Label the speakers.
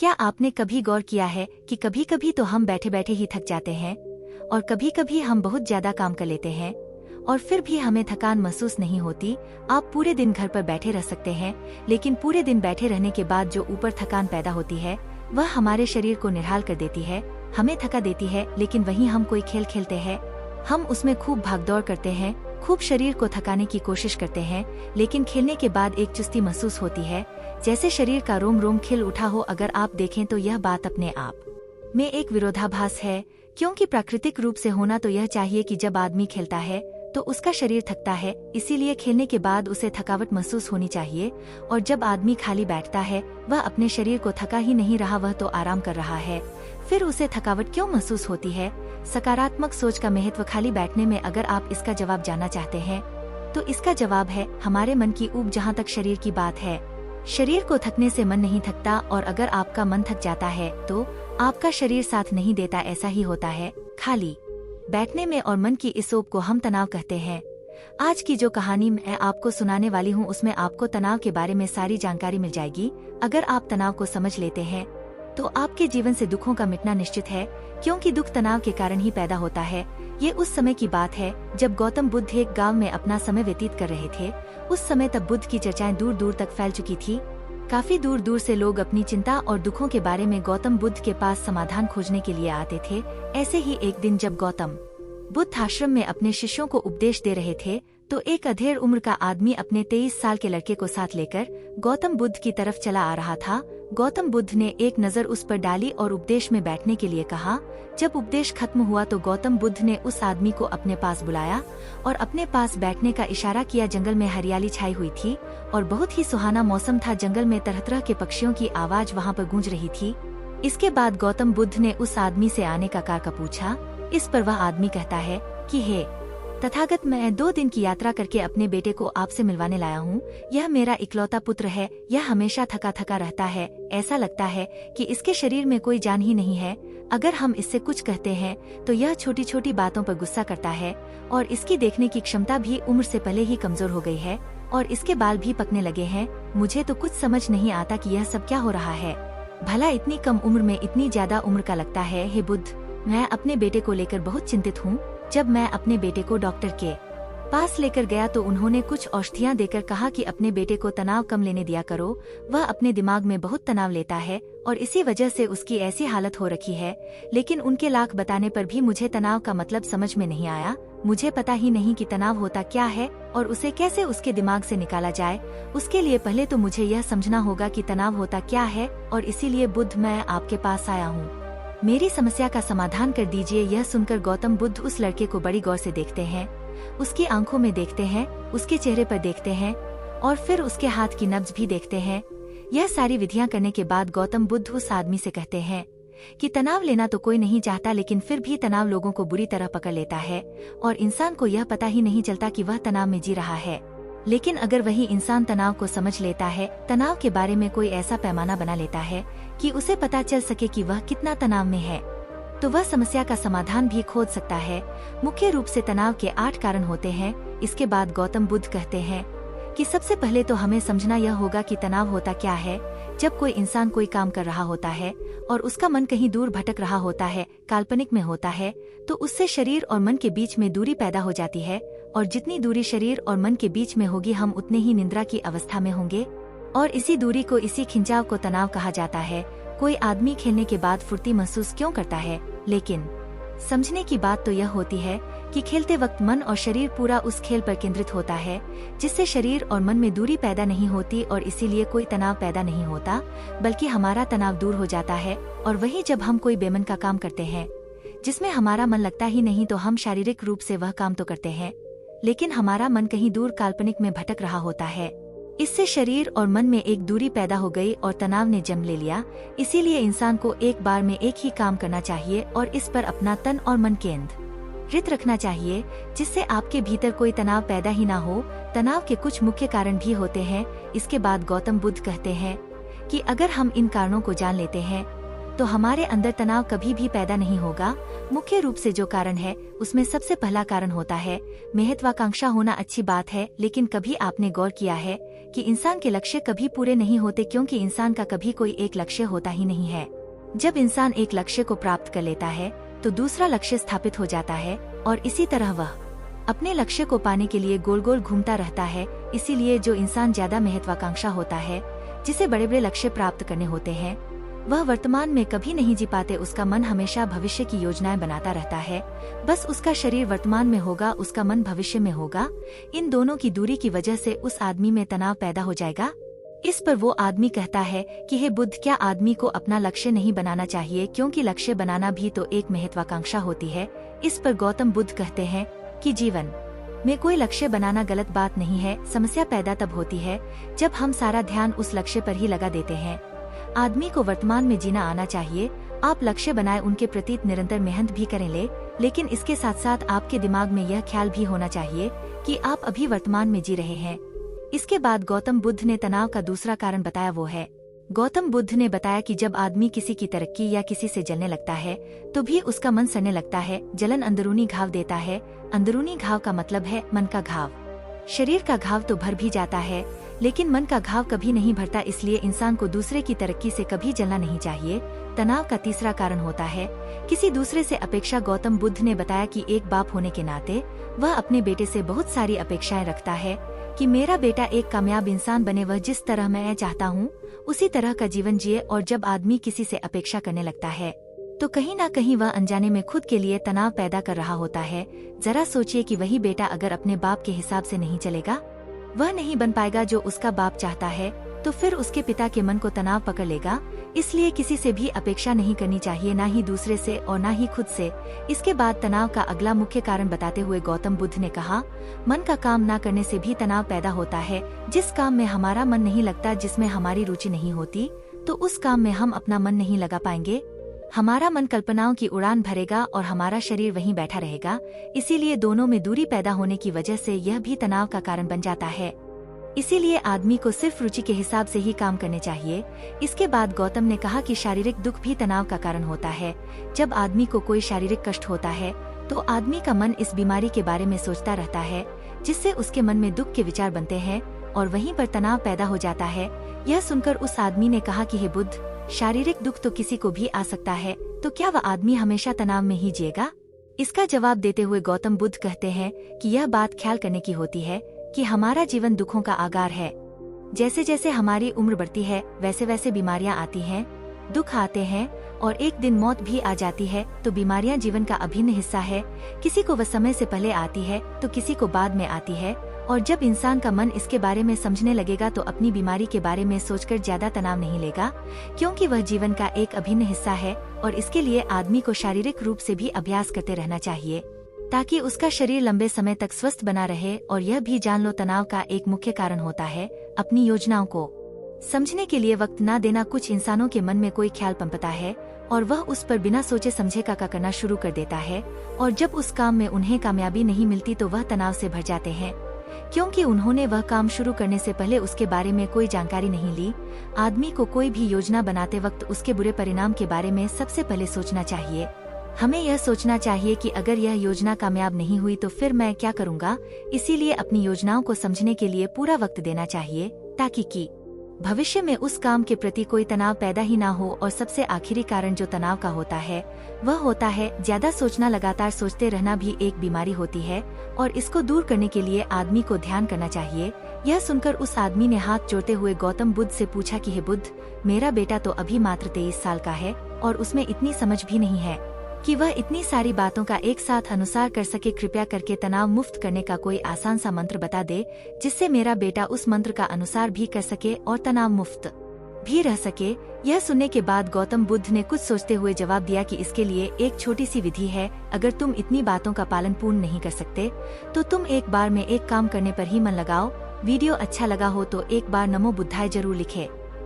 Speaker 1: क्या आपने कभी गौर किया है कि कभी कभी तो हम बैठे बैठे ही थक जाते हैं और कभी कभी हम बहुत ज्यादा काम कर लेते हैं और फिर भी हमें थकान महसूस नहीं होती। आप पूरे दिन घर पर बैठे रह सकते हैं, लेकिन पूरे दिन बैठे रहने के बाद जो ऊपर थकान पैदा होती है वह हमारे शरीर को निढाल कर देती है, हमें थका देती है। लेकिन वहीं हम कोई खेल खेलते हैं, हम उसमें खूब भागदौड़ करते हैं, खूब शरीर को थकाने की कोशिश करते हैं, लेकिन खेलने के बाद एक चुस्ती महसूस होती है, जैसे शरीर का रोम रोम खिल उठा हो। अगर आप देखें तो यह बात अपने आप में एक विरोधाभास है, क्योंकि प्राकृतिक रूप से होना तो यह चाहिए कि जब आदमी खेलता है तो उसका शरीर थकता है, इसीलिए खेलने के बाद उसे थकावट महसूस होनी चाहिए। और जब आदमी खाली बैठता है वह अपने शरीर को थका ही नहीं रहा, वह तो आराम कर रहा है, फिर उसे थकावट क्यों महसूस होती है? सकारात्मक सोच का महत्व खाली बैठने में। अगर आप इसका जवाब जानना चाहते हैं तो इसका जवाब है हमारे मन की ऊब। जहाँ तक शरीर की बात है, शरीर को थकने से मन नहीं थकता, और अगर आपका मन थक जाता है तो आपका शरीर साथ नहीं देता। ऐसा ही होता है खाली बैठने में, और मन की इस ऊब को हम तनाव कहते हैं। आज की जो कहानी मैं आपको सुनाने वाली हूँ उसमें आपको तनाव के बारे में सारी जानकारी मिल जाएगी। अगर आप तनाव को समझ लेते हैं तो आपके जीवन से दुखों का मिटना निश्चित है, क्योंकि दुख तनाव के कारण ही पैदा होता है। ये उस समय की बात है जब गौतम बुद्ध एक गांव में अपना समय व्यतीत कर रहे थे। उस समय तब बुद्ध की चर्चाएं दूर दूर तक फैल चुकी थी। काफी दूर दूर से लोग अपनी चिंता और दुखों के बारे में गौतम बुद्ध के पास समाधान खोजने के लिए आते थे। ऐसे ही एक दिन जब गौतम बुद्ध आश्रम में अपने शिष्यों को उपदेश दे रहे थे तो एक अधेड़ उम्र का आदमी अपने 23 साल के लड़के को साथ लेकर गौतम बुद्ध की तरफ चला आ रहा था। गौतम बुद्ध ने एक नजर उस पर डाली और उपदेश में बैठने के लिए कहा। जब उपदेश खत्म हुआ तो गौतम बुद्ध ने उस आदमी को अपने पास बुलाया और अपने पास बैठने का इशारा किया। जंगल में हरियाली छाई हुई थी और बहुत ही सुहाना मौसम था। जंगल में तरह तरह के पक्षियों की आवाज वहाँ पर गूंज रही थी। इसके बाद गौतम बुद्ध ने उस आदमी से आने का कारण पूछा। इस पर वह आदमी कहता है कि हे तथागत, मैं 2 दिन की यात्रा करके अपने बेटे को आपसे मिलवाने लाया हूँ। यह मेरा इकलौता पुत्र है। यह हमेशा थका थका रहता है, ऐसा लगता है कि इसके शरीर में कोई जान ही नहीं है। अगर हम इससे कुछ कहते हैं तो यह छोटी छोटी बातों पर गुस्सा करता है, और इसकी देखने की क्षमता भी उम्र से पहले ही कमजोर हो गई है, और इसके बाल भी पकने लगे हैं। मुझे तो कुछ समझ नहीं आता कि यह सब क्या हो रहा है। भला इतनी कम उम्र में इतनी ज्यादा उम्र का लगता है। हे बुद्ध, मैं अपने बेटे को लेकर बहुत चिंतित हूँ। जब मैं अपने बेटे को डॉक्टर के पास लेकर गया तो उन्होंने कुछ औषधियाँ देकर कहा कि अपने बेटे को तनाव कम लेने दिया करो। वह अपने दिमाग में बहुत तनाव लेता है और इसी वजह से उसकी ऐसी हालत हो रखी है। लेकिन उनके लाख बताने पर भी मुझे तनाव का मतलब समझ में नहीं आया। मुझे पता ही नहीं कि तनाव होता क्या है और उसे कैसे उसके दिमाग से निकाला जाए। उसके लिए पहले तो मुझे यह समझना होगा कि तनाव होता क्या है, और इसीलिए बुद्ध मैं आपके पास आया हूँ। मेरी समस्या का समाधान कर दीजिए। यह सुनकर गौतम बुद्ध उस लड़के को बड़ी गौर से देखते हैं, उसकी आंखों में देखते हैं, उसके चेहरे पर देखते हैं और फिर उसके हाथ की नब्ज भी देखते हैं। यह सारी विधियां करने के बाद गौतम बुद्ध उस आदमी से कहते हैं कि तनाव लेना तो कोई नहीं चाहता, लेकिन फिर भी तनाव लोगों को बुरी तरह पकड़ लेता है और इंसान को यह पता ही नहीं चलता कि वह तनाव में जी रहा है। लेकिन अगर वही इंसान तनाव को समझ लेता है, तनाव के बारे में कोई ऐसा पैमाना बना लेता है कि उसे पता चल सके कि वह कितना तनाव में है, तो वह समस्या का समाधान भी खोज सकता है। मुख्य रूप से तनाव के 8 कारण होते हैं। इसके बाद गौतम बुद्ध कहते हैं कि सबसे पहले तो हमें समझना यह होगा कि तनाव होता क्या है। जब कोई इंसान कोई काम कर रहा होता है और उसका मन कहीं दूर भटक रहा होता है, काल्पनिक में होता है, तो उससे शरीर और मन के बीच में दूरी पैदा हो जाती है, और जितनी दूरी शरीर और मन के बीच में होगी हम उतने ही निद्रा की अवस्था में होंगे, और इसी दूरी को, इसी खिंचाव को तनाव कहा जाता है। कोई आदमी खेलने के बाद फुर्ती महसूस क्यों करता है? लेकिन समझने की बात तो यह होती है कि खेलते वक्त मन और शरीर पूरा उस खेल पर केंद्रित होता है, जिससे शरीर और मन में दूरी पैदा नहीं होती और इसीलिए कोई तनाव पैदा नहीं होता, बल्कि हमारा तनाव दूर हो जाता है। और वहीं जब हम कोई बेमन का काम करते हैं जिसमें हमारा मन लगता ही नहीं, तो हम शारीरिक रूप से वह काम तो करते हैं, लेकिन हमारा मन कहीं दूर काल्पनिक में भटक रहा होता है। इससे शरीर और मन में एक दूरी पैदा हो गई और तनाव ने जन्म ले लिया। इसीलिए इंसान को एक बार में एक ही काम करना चाहिए और इस पर अपना तन और मन केंद्रित रखना चाहिए, जिससे आपके भीतर कोई तनाव पैदा ही ना हो। तनाव के कुछ मुख्य कारण भी होते हैं। इसके बाद गौतम बुद्ध कहते हैं कि अगर हम इन कारणों को जान लेते हैं तो हमारे अंदर तनाव कभी भी पैदा नहीं होगा। मुख्य रूप से जो कारण है उसमें सबसे पहला कारण होता है महत्वाकांक्षा होना। अच्छी बात है, लेकिन कभी आपने गौर किया है कि इंसान के लक्ष्य कभी पूरे नहीं होते, क्योंकि इंसान का कभी कोई एक लक्ष्य होता ही नहीं है। जब इंसान एक लक्ष्य को प्राप्त कर लेता है तो दूसरा लक्ष्य स्थापित हो जाता है और इसी तरह वह अपने लक्ष्य को पाने के लिए गोल गोल घूमता रहता है। इसीलिए जो इंसान ज्यादा महत्वाकांक्षा होता है, जिसे बड़े बड़े लक्ष्य प्राप्त करने होते हैं, वह वर्तमान में कभी नहीं जी पाते। उसका मन हमेशा भविष्य की योजनाएं बनाता रहता है। बस उसका शरीर वर्तमान में होगा, उसका मन भविष्य में होगा। इन दोनों की दूरी की वजह से उस आदमी में तनाव पैदा हो जाएगा। इस पर वो आदमी कहता है कि हे बुद्ध, क्या आदमी को अपना लक्ष्य नहीं बनाना चाहिए, क्योंकि लक्ष्य बनाना भी तो एक महत्वाकांक्षा होती है। इस पर गौतम बुद्ध कहते हैं कि जीवन में कोई लक्ष्य बनाना गलत बात नहीं है। समस्या पैदा तब होती है जब हम सारा ध्यान उस लक्ष्य पर ही लगा देते हैं। आदमी को वर्तमान में जीना आना चाहिए। आप लक्ष्य बनाए, उनके प्रति निरंतर मेहनत भी करें, लेकिन इसके साथ साथ आपके दिमाग में यह ख्याल भी होना चाहिए कि आप अभी वर्तमान में जी रहे हैं। इसके बाद गौतम बुद्ध ने तनाव का दूसरा कारण बताया, वो है गौतम बुद्ध ने बताया कि जब आदमी किसी की तरक्की या किसी से जलने लगता है तो भी उसका मन सड़ने लगता है। जलन अंदरूनी घाव देता है। अंदरूनी घाव का मतलब है मन का घाव। शरीर का घाव तो भर भी जाता है, लेकिन मन का घाव कभी नहीं भरता। इसलिए इंसान को दूसरे की तरक्की से कभी जलना नहीं चाहिए। तनाव का तीसरा कारण होता है किसी दूसरे से अपेक्षा। गौतम बुद्ध ने बताया कि एक बाप होने के नाते वह अपने बेटे से बहुत सारी अपेक्षाएं रखता है कि मेरा बेटा एक कामयाब इंसान बने, वह जिस तरह मैं चाहता हूँ उसी तरह का जीवन जिए। और जब आदमी किसी से अपेक्षा करने लगता है तो कहीं ना कहीं वह अनजाने में खुद के लिए तनाव पैदा कर रहा होता है। जरा सोचिए कि वही बेटा अगर अपने बाप के हिसाब से नहीं चलेगा, वह नहीं बन पाएगा जो उसका बाप चाहता है, तो फिर उसके पिता के मन को तनाव पकड़ लेगा। इसलिए किसी से भी अपेक्षा नहीं करनी चाहिए, ना ही दूसरे से और ना ही खुद से। इसके बाद तनाव का अगला मुख्य कारण बताते हुए गौतम बुद्ध ने कहा, मन का काम ना करने से भी तनाव पैदा होता है। जिस काम में हमारा मन नहीं लगता, जिसमें हमारी रुचि नहीं होती, तो उस काम में हम अपना मन नहीं लगा पाएंगे। हमारा मन कल्पनाओं की उड़ान भरेगा और हमारा शरीर वहीं बैठा रहेगा। इसीलिए दोनों में दूरी पैदा होने की वजह से यह भी तनाव का कारण बन जाता है। इसीलिए आदमी को सिर्फ रुचि के हिसाब से ही काम करने चाहिए। इसके बाद गौतम ने कहा कि शारीरिक दुख भी तनाव का कारण होता है। जब आदमी को कोई शारीरिक कष्ट होता है तो आदमी का मन इस बीमारी के बारे में सोचता रहता है, जिससे उसके मन में दुख के विचार बनते हैं और वहीं पर तनाव पैदा हो जाता है। यह सुनकर उस आदमी ने कहा कि हे बुद्ध, शारीरिक दुख तो किसी को भी आ सकता है, तो क्या वह आदमी हमेशा तनाव में ही जिएगा? इसका जवाब देते हुए गौतम बुद्ध कहते हैं कि यह बात ख्याल करने की होती है कि हमारा जीवन दुखों का आगार है। जैसे जैसे हमारी उम्र बढ़ती है वैसे वैसे बीमारियां आती हैं, दुख आते हैं और एक दिन मौत भी आ जाती है। तो बीमारियां जीवन का अभिन्न हिस्सा है। किसी को वह समय से पहले आती है तो किसी को बाद में आती है। और जब इंसान का मन इसके बारे में समझने लगेगा तो अपनी बीमारी के बारे में सोचकर ज्यादा तनाव नहीं लेगा, क्योंकि वह जीवन का एक अभिन्न हिस्सा है। और इसके लिए आदमी को शारीरिक रूप से भी अभ्यास करते रहना चाहिए, ताकि उसका शरीर लंबे समय तक स्वस्थ बना रहे। और यह भी जान लो, तनाव का एक मुख्य कारण होता है अपनी योजनाओं को समझने के लिए वक्त न देना। कुछ इंसानों के मन में कोई ख्याल पनपता है और वह उस पर बिना सोचे समझे का करना शुरू कर देता है। और जब उस काम में उन्हें कामयाबी नहीं मिलती तो वह तनाव से भर जाते हैं, क्योंकि उन्होंने वह काम शुरू करने से पहले उसके बारे में कोई जानकारी नहीं ली। आदमी को कोई भी योजना बनाते वक्त उसके बुरे परिणाम के बारे में सबसे पहले सोचना चाहिए। हमें यह सोचना चाहिए कि अगर यह योजना कामयाब नहीं हुई तो फिर मैं क्या करूँगा। इसीलिए अपनी योजनाओं को समझने के लिए पूरा वक्त देना चाहिए, ताकि कि भविष्य में उस काम के प्रति कोई तनाव पैदा ही ना हो। और सबसे आखिरी कारण जो तनाव का होता है वह होता है ज्यादा सोचना। लगातार सोचते रहना भी एक बीमारी होती है और इसको दूर करने के लिए आदमी को ध्यान करना चाहिए। यह सुनकर उस आदमी ने हाथ जोड़ते हुए गौतम बुद्ध से पूछा कि हे बुद्ध, मेरा बेटा तो अभी मात्र 23 साल का है और उसमें इतनी समझ भी नहीं है कि वह इतनी सारी बातों का एक साथ अनुसार कर सके। कृपया करके तनाव मुक्त करने का कोई आसान सा मंत्र बता दे, जिससे मेरा बेटा उस मंत्र का अनुसार भी कर सके और तनाव मुक्त भी रह सके। यह सुनने के बाद गौतम बुद्ध ने कुछ सोचते हुए जवाब दिया कि इसके लिए एक छोटी सी विधि है। अगर तुम इतनी बातों का पालन पूर्ण नहीं कर सकते तो तुम एक बार में एक काम करने पर ही मन लगाओ। वीडियो अच्छा लगा हो तो एक बार नमो बुद्धाय जरूर लिखे।